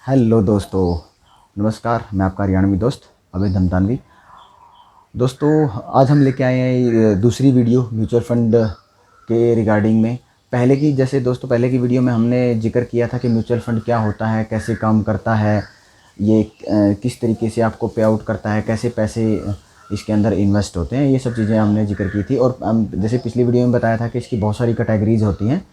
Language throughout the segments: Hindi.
हेलो दोस्तों, नमस्कार। मैं आपका हरियाणवी दोस्त अभय धमतानवी। दोस्तों, आज हम लेके आए हैं दूसरी वीडियो म्यूचुअल फंड के रिगार्डिंग में। पहले की जैसे दोस्तों पहले की वीडियो में हमने जिक्र किया था कि म्यूचुअल फंड क्या होता है, कैसे काम करता है, ये किस तरीके से आपको पे आउट करता है, कैसे पैसे इसके अंदर इन्वेस्ट होते हैं, ये सब चीज़ें हमने जिक्र की थी। और हम जैसे पिछली वीडियो में बताया था कि इसकी बहुत सारी कैटेगरीज़ होती हैं,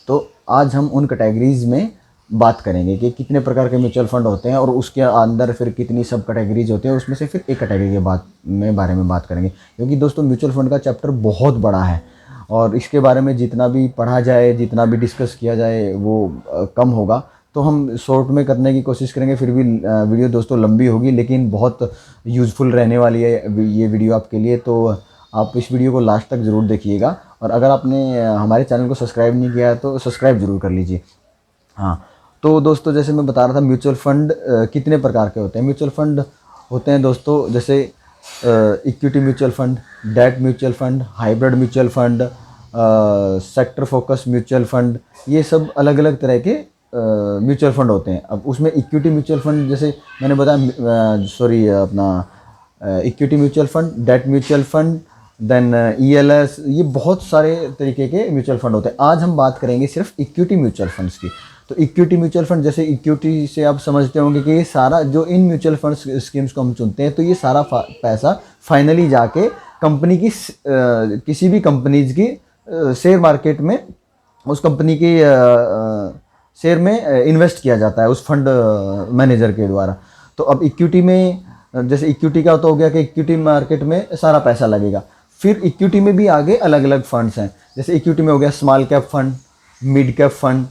तो आज हम उन कैटेगरीज़ में बात करेंगे कि कितने प्रकार के म्यूचुअल फंड होते हैं और उसके अंदर फिर कितनी सब कैटेगरीज होती हैं। उसमें से फिर एक कैटेगरी के बारे में बात करेंगे, क्योंकि दोस्तों म्यूचुअल फंड का चैप्टर बहुत बड़ा है और इसके बारे में जितना भी पढ़ा जाए, जितना भी डिस्कस किया जाए वो कम होगा। तो हम शॉर्ट में करने की कोशिश करेंगे। फिर भी वीडियो दोस्तों लंबी होगी, लेकिन बहुत यूज़फुल रहने वाली है ये वीडियो आपके लिए। तो आप इस वीडियो को लास्ट तक ज़रूर देखिएगा, और अगर आपने हमारे चैनल को सब्सक्राइब नहीं किया है तो सब्सक्राइब ज़रूर कर लीजिए। हाँ, तो दोस्तों जैसे मैं बता रहा था, म्यूचुअल फंड कितने प्रकार के होते हैं। म्यूचुअल फंड होते हैं दोस्तों जैसे equity mutual fund, debt mutual fund, hybrid mutual fund, sector focus mutual fund, ये सब अलग अलग तरह के म्यूचुअल फंड होते हैं। अब उसमें इक्विटी म्यूचुअल फंड जैसे मैंने बताया, सॉरी अपना equity mutual fund, debt mutual fund, then ELS, ये बहुत सारे तरीके के म्यूचुअल फंड होते हैं। आज हम बात करेंगे सिर्फ इक्विटी म्यूचुअल फंड्स की। तो इक्विटी म्यूचुअल फंड, जैसे इक्विटी से आप समझते होंगे कि ये सारा जो इन म्यूचुअल फंड स्कीम्स को हम चुनते हैं, तो ये सारा पैसा फाइनली जाके कंपनी की किसी भी कंपनीज की शेयर मार्केट में उस कंपनी के शेयर में इन्वेस्ट किया जाता है उस फंड मैनेजर के द्वारा। तो अब इक्विटी में जैसे इक्विटी का तो हो गया कि इक्विटी मार्केट में सारा पैसा लगेगा। फिर इक्विटी में भी आगे अलग अलग फंड्स हैं। जैसे इक्विटी में हो गया small cap fund, mid cap fund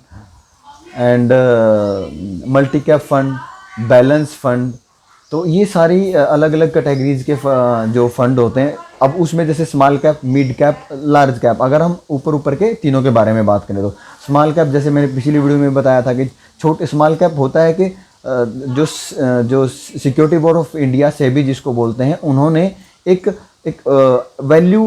and multi cap fund, balance fund. तो ये सारी अलग अलग कैटेगरीज के जो फंड होते हैं। अब उसमें जैसे small cap, mid cap, large cap, अगर हम ऊपर ऊपर के तीनों के बारे में बात करें तो स्मॉल कैप, जैसे मैंने पिछली वीडियो में बताया था कि छोटे स्मॉल कैप होता है कि जो security board of India, SEBI जिसको बोलते हैं, उन्होंने एक वैल्यू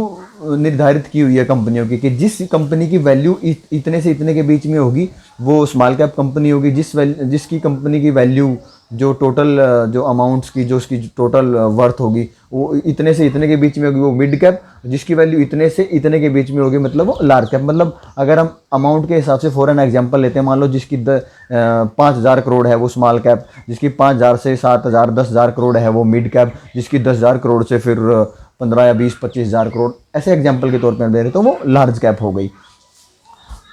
निर्धारित की हुई है कंपनियों की कि जिस कंपनी की वैल्यू इतने से इतने के बीच में होगी वो स्मॉल कैप कंपनी होगी। जिसकी कंपनी की वैल्यू जो टोटल जो अमाउंट्स की, जो उसकी टोटल वर्थ होगी वो इतने से इतने के बीच में होगी, वो मिड कैप। जिसकी वैल्यू इतने से इतने के बीच में होगी मतलब वो लार्ज कैप। मतलब अगर हम अमाउंट के हिसाब से फॉर एन एग्जांपल लेते हैं, मान लो जिसकी 5,000 करोड़ है वो स्मॉल कैप, जिसकी 5,000 से 7,000 10,000 करोड़ है वो मिड कैप, जिसकी 10,000 करोड़ से फिर 15 या 20-25,000 करोड़, ऐसे एग्जाम्पल के तौर पर दे रहे तो वो लार्ज कैप हो गई।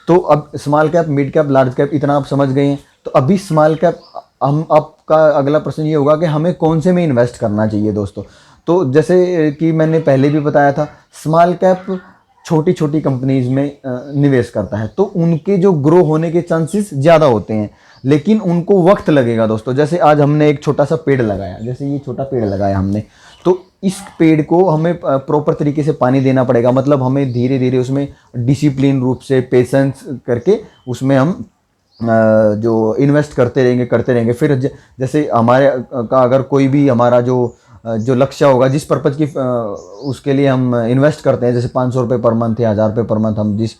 तो अब small cap, mid cap, large cap इतना आप समझ गए हैं। तो अभी स्मॉल कैप, हम आपका अगला प्रश्न ये होगा कि हमें कौन से में इन्वेस्ट करना चाहिए दोस्तों। तो जैसे कि मैंने पहले भी बताया था, स्मॉल कैप छोटी छोटी कंपनीज में निवेश करता है, तो उनके जो ग्रो होने के चांसेस ज़्यादा होते हैं, लेकिन उनको वक्त लगेगा दोस्तों। जैसे आज हमने एक छोटा सा पेड़ लगाया, जैसे ये छोटा पेड़ लगाया हमने, तो इस पेड़ को हमें प्रॉपर तरीके से पानी देना पड़ेगा। मतलब हमें धीरे धीरे उसमें डिसिप्लिन रूप से, पेशेंस करके उसमें हम जो इन्वेस्ट करते रहेंगे। फिर जैसे हमारे का अगर कोई भी हमारा जो लक्ष्य होगा, जिस पर्पज़ की उसके लिए हम इन्वेस्ट करते हैं, जैसे 500 रुपये पर मंथ या 1,000 रुपये पर मंथ, हम जिस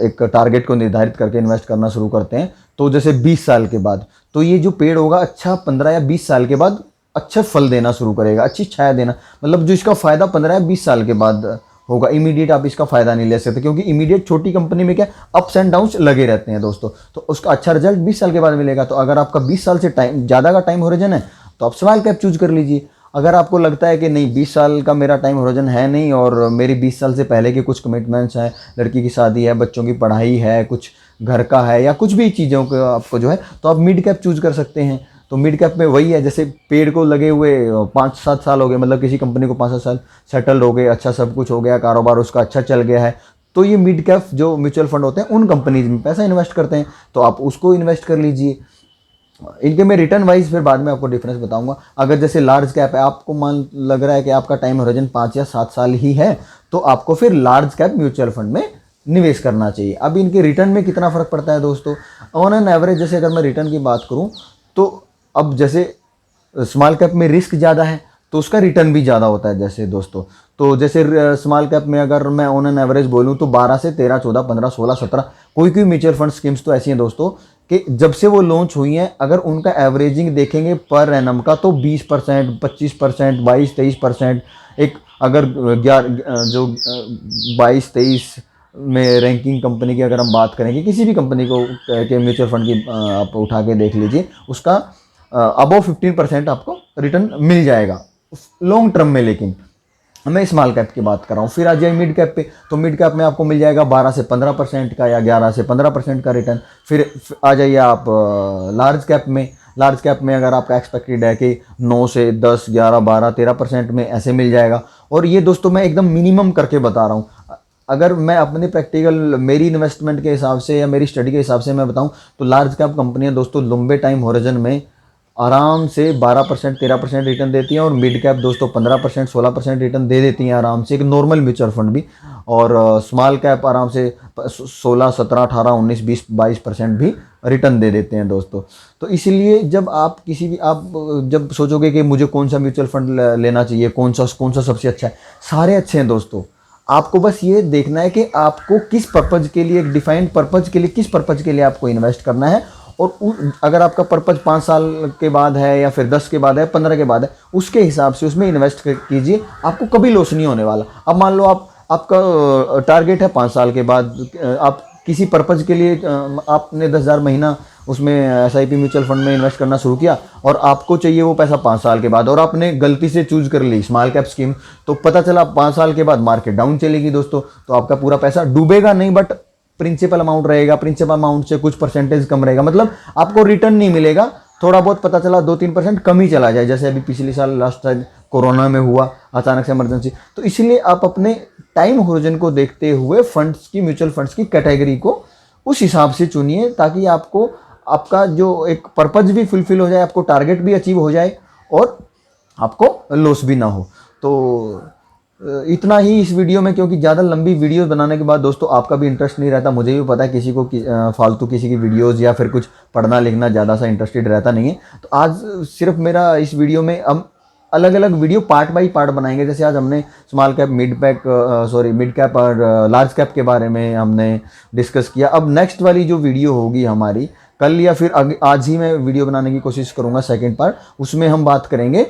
एक टारगेट को निर्धारित करके इन्वेस्ट करना शुरू करते हैं, तो जैसे 20 साल के बाद तो ये जो पेड़ होगा अच्छा 15 या 20 साल के बाद अच्छा फल देना शुरू करेगा, अच्छी छाया देना। मतलब जो इसका फ़ायदा 15 या 20 साल के बाद होगा, इमीडिएट आप इसका फ़ायदा नहीं ले सकते, क्योंकि इमीडिएट छोटी कंपनी में क्या अप्स एंड डाउन्स लगे रहते हैं दोस्तों। तो उसका अच्छा रिजल्ट 20 साल के बाद मिलेगा। तो अगर आपका 20 साल से ज़्यादा का टाइम होरिजन है तो आप स्मॉल कैप चूज कर लीजिए। अगर आपको लगता है कि नहीं 20 साल का मेरा टाइम होरिजन है नहीं और मेरी 20 साल से पहले के कुछ कमिटमेंट्स हैं, लड़की की शादी है, बच्चों की पढ़ाई है, कुछ घर का है, या कुछ भी चीज़ों को आपको जो है, तो आप मिड कैप चूज कर सकते हैं। तो मिड कैप में वही है, जैसे पेड़ को लगे हुए 5-7 साल हो गए, मतलब किसी कंपनी को 5-7 साल सेटल हो गए, अच्छा सब कुछ हो गया, कारोबार उसका अच्छा चल गया है, तो ये मिड कैप जो म्यूचुअल फंड होते हैं उन कंपनीज में पैसा इन्वेस्ट करते हैं, तो आप उसको इन्वेस्ट कर लीजिए। इनके मैं रिटर्न वाइज फिर बाद में आपको डिफरेंस बताऊंगा। अगर जैसे लार्ज कैप है, आपको मान लग रहा है कि आपका टाइम होरिजन 5 या 7 साल ही है, तो आपको फिर लार्ज कैप म्यूचुअल फंड में निवेश करना चाहिए। अब इनके रिटर्न में कितना फ़र्क पड़ता है दोस्तों, ऑन एन एवरेज जैसे अगर मैं रिटर्न की बात करूँ, तो अब जैसे स्मॉल कैप में रिस्क ज़्यादा है, तो उसका रिटर्न भी ज़्यादा होता है। जैसे दोस्तों, तो जैसे स्मॉल कैप में अगर मैं ऑन एन एवरेज बोलूँ तो 12 से 13, 14, 15, 16, 17, कोई कोई म्यूचुअल फंड स्कीम्स तो ऐसी हैं दोस्तों कि जब से वो लॉन्च हुई हैं, अगर उनका एवरेजिंग देखेंगे पर एनम का तो 20%, 25%, 22-23%। एक अगर 11 जो 22-23 में रैंकिंग कंपनी की अगर हम बात करेंगे, किसी भी कंपनी को के म्यूचुअल फंड की आप उठा के देख लीजिए, उसका अबव 15% आपको रिटर्न मिल जाएगा लॉन्ग टर्म में। लेकिन मैं स्मॉल कैप की बात कर रहा हूँ। फिर आ जाए मिड कैप पे, तो मिड कैप में आपको मिल जाएगा 12 से 15% का या 11 से 15% का रिटर्न। फिर आ जाइए आप लार्ज कैप में। लार्ज कैप में अगर आपका एक्सपेक्टेड है कि 9 से 10, 11, 12, 13% में ऐसे मिल जाएगा। और ये दोस्तों मैं एकदम मिनिमम करके बता रहा हूँ। अगर मैं अपने प्रैक्टिकल मेरी इन्वेस्टमेंट के हिसाब से या मेरी स्टडी के हिसाब से मैं बताऊं तो लार्ज कैप कंपनियां दोस्तों लंबे टाइम होरिजन में आराम से 12%, 13% रिटर्न देती हैं। और मिड कैप दोस्तों 15%, 16% रिटर्न दे देती हैं आराम से, एक नॉर्मल म्यूचुअल फंड भी। और स्मॉल कैप आराम से 16, 17, 18, 19, 20, 22% भी रिटर्न दे देते हैं दोस्तों। तो इसीलिए जब आप किसी भी आप जब सोचोगे कि मुझे कौन सा म्यूचुअल फंड लेना चाहिए, कौन सा सबसे अच्छा है, सारे अच्छे हैं दोस्तों। आपको बस ये देखना है कि आपको किस पर्पज़ के लिए, एक डिफाइंड पर्पज़ के लिए, किस पर्पज़ के लिए आपको इन्वेस्ट करना है। और अगर आपका पर्पज़ 5 साल के बाद है या फिर 10 के बाद है, 15 के बाद है, उसके हिसाब से उसमें इन्वेस्ट कीजिए। आपको कभी लॉस नहीं होने वाला। अब मान लो आपका टारगेट है 5 साल के बाद, आप किसी पर्पज़ के लिए आपने 10,000 महीना उसमें SIP म्यूचुअल फंड में इन्वेस्ट करना शुरू किया और आपको चाहिए वो पैसा 5 साल के बाद, और आपने गलती से चूज कर ली स्मॉल कैप स्कीम, तो पता चला 5 साल के बाद मार्केट डाउन चलेगी दोस्तों, तो आपका पूरा पैसा डूबेगा नहीं, बट प्रिंसिपल अमाउंट रहेगा, प्रिंसिपल अमाउंट से कुछ परसेंटेज कम रहेगा, मतलब आपको रिटर्न नहीं मिलेगा। थोड़ा बहुत पता चला 2-3% कम ही चला जाए, जैसे अभी पिछले साल लास्ट टाइम कोरोना में हुआ अचानक से इमरजेंसी। तो इसलिए आप अपने टाइम होरिजन को देखते हुए फंड्स की, म्यूचुअल फंड्स की कैटेगरी को उस हिसाब से चुनिए, ताकि आपको आपका जो एक पर्पज भी फुलफिल हो जाए, आपको टारगेट भी अचीव हो जाए और आपको लॉस भी ना हो। तो इतना ही इस वीडियो में, क्योंकि ज़्यादा लंबी वीडियो बनाने के बाद दोस्तों आपका भी इंटरेस्ट नहीं रहता। मुझे भी पता है किसी को फालतू किसी की वीडियोस या फिर कुछ पढ़ना लिखना ज़्यादा सा इंटरेस्टेड रहता नहीं है। तो आज सिर्फ मेरा इस वीडियो में हम अलग अलग वीडियो पार्ट बाई पार्ट बनाएंगे। जैसे आज हमने स्मॉल कैप, मिड कैप और लार्ज कैप के बारे में हमने डिस्कस किया। अब नेक्स्ट वाली जो वीडियो होगी हमारी कल या फिर आज ही मैं वीडियो बनाने की कोशिश करूँगा, सेकेंड पार्ट, उसमें हम बात करेंगे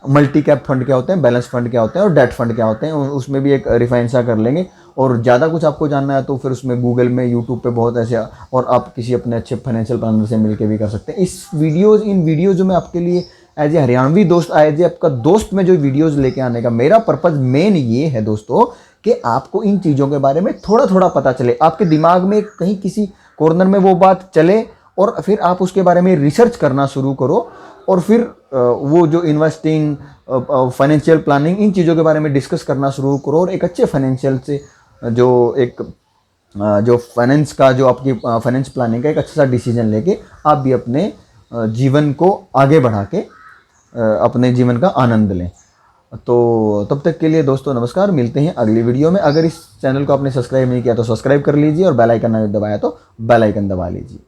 मल्टी कैप फंड क्या होते हैं, बैलेंस फंड क्या होते हैं और डेट फंड क्या होते हैं। उसमें भी एक रिफाइन सा कर लेंगे। और ज़्यादा कुछ आपको जानना है तो फिर उसमें गूगल में, यूट्यूब पे बहुत ऐसे, और आप किसी अपने अच्छे फाइनेंशियल प्लानर से मिलकर भी कर सकते हैं। इन वीडियोज़ जो मैं आपके लिए एज ए हरियाणवी दोस्त, एज ए आपका दोस्त में जो वीडियोज़ लेके आने का मेरा पर्पज़ मेन ये है दोस्तों कि आपको इन चीज़ों के बारे में थोड़ा थोड़ा पता चले, आपके दिमाग में कहीं किसी कॉर्नर में वो बात चले और फिर आप उसके बारे में रिसर्च करना शुरू करो। और फिर वो जो इन्वेस्टिंग, फाइनेंशियल प्लानिंग, इन चीज़ों के बारे में डिस्कस करना शुरू करो। और एक अच्छे फाइनेंशियल से जो फाइनेंस का, जो आपकी फाइनेंस प्लानिंग का एक अच्छा सा डिसीजन लेके आप भी अपने जीवन को आगे बढ़ा के अपने जीवन का आनंद लें। तो तब तक के लिए दोस्तों नमस्कार, मिलते हैं अगली वीडियो में। अगर इस चैनल को आपने सब्सक्राइब नहीं किया तो सब्सक्राइब कर लीजिए और बेल आइकन नहीं दबाया तो बेल आइकन दबा लीजिए।